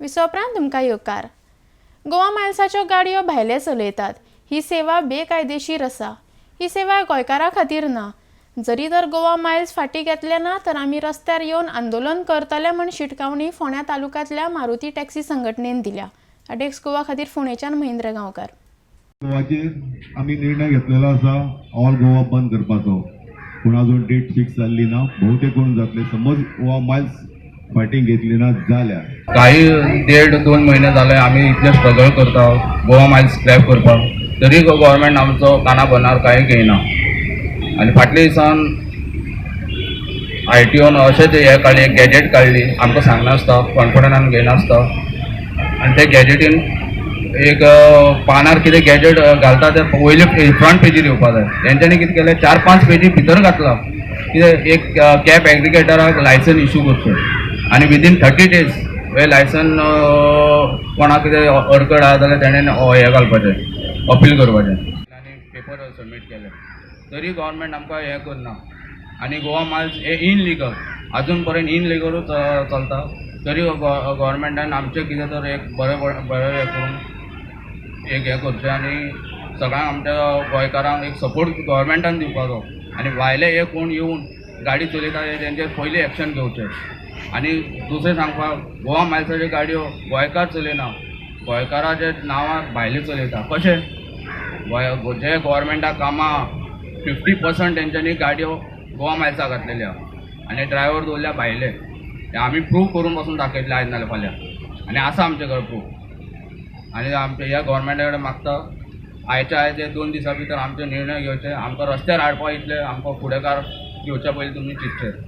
विसोपरांत तुमकां येवकार। गोवा मायल्साच्यो गाडयो भायले चलयतात। ही सेवा बेकायदेशीर आसा। ही सेवा गोंयकारां खातीर ना। जरी तर गोवा मायल्स फाटीं घेतले ना तर आमी रस्त्यार येवन आंदोलन करतले म्हूण शिटकावणी फोंड्या तालुक्यांतल्या मारुती टॅक्सी संघटनेन दिल्या। अडेक्स गोवा खातीर फोंडेच्यान महेंद्र गांवकार। गोवाचेर आमी निर्णय घेतलेलो आसा ऑल गोवा बंद करपाचो, पूण अजून डेट फिक्स जाल्ली ना। बहुतेक कोण जातले समज गोवा मायल्स फाटीं घेतली ना जाल्यार काही 1.5-2 महिने झाले आम्ही इतले स्ट्रगल करता गोवा मायल्स स्क्रॅप करपाक, तरी गव्हर्मेंट आमचो काना बनार कांय घेयना। आनी फाटल्या दिसान ITOन अशेंच हे काडली, गॅजेट काडली, आमकां सांगनासता, कॉन्फिडन्सान घेयनासता। आनी ते गॅजेटीन एक पानार कितें गॅजेट घालता ते वयले फ्रंट पेजीर येवपा जाय। तेंच्यांनी कितें केलें 4-5 पेजी भितर घातला कितें एक कॅब एग्रिगेटराक लायसन इश्यू करचें आनी विदीन 30 days हे लायसन कोणाक कितें अडचण आहा जाल्यार तेणेन हे घालपाचें, अपील करपाचें आनी पेपर सबमीट केले, तरी गव्हर्मेंट आमकां हें करना। आनी गोवा मायल्स हे इनलिगल, अजून पर्यंत इनलिगलूच चलता। तरी गव्हर्मेंटान आमचें कितें तर एक बरें हें करून एक हें करचें आनी सगळ्यांक आमच्या गोंयकारांक एक सपोर्ट गव्हर्मेंटान दिवपाचो। आनी भायले हे कोण येवन गाडी चलयता तेंचेर पयलीं एक्शन घेवचें। आनी दुसरें सांगपाक, गोवा मायल्साच्यो गाडयो गोंयकार चलयना, गोंयकाराच्या नांवार भायले चलयता। कशें जे गव्हर्मेंटाक कामां 50% तेंच्यांनी गाडयो गोवा मायल्साक घातलेले आहा आनी ड्रायव्हर दवरल्या भायले। ते आमी प्रूव करून पासून दाखयतले आयज नाल्यार फाल्यां, आनी आसा आमचे कडेन प्रूव। आनी आमचे ह्या गव्हर्मेंटा कडेन मागता आयच्या आयज 2 दिसां भितर आमचे निर्णय घेवचे। आमकां रस्त्यार हाडपा इतले आमकां फुडेकार घेवच्या पयलीं तुमी चिंतचें।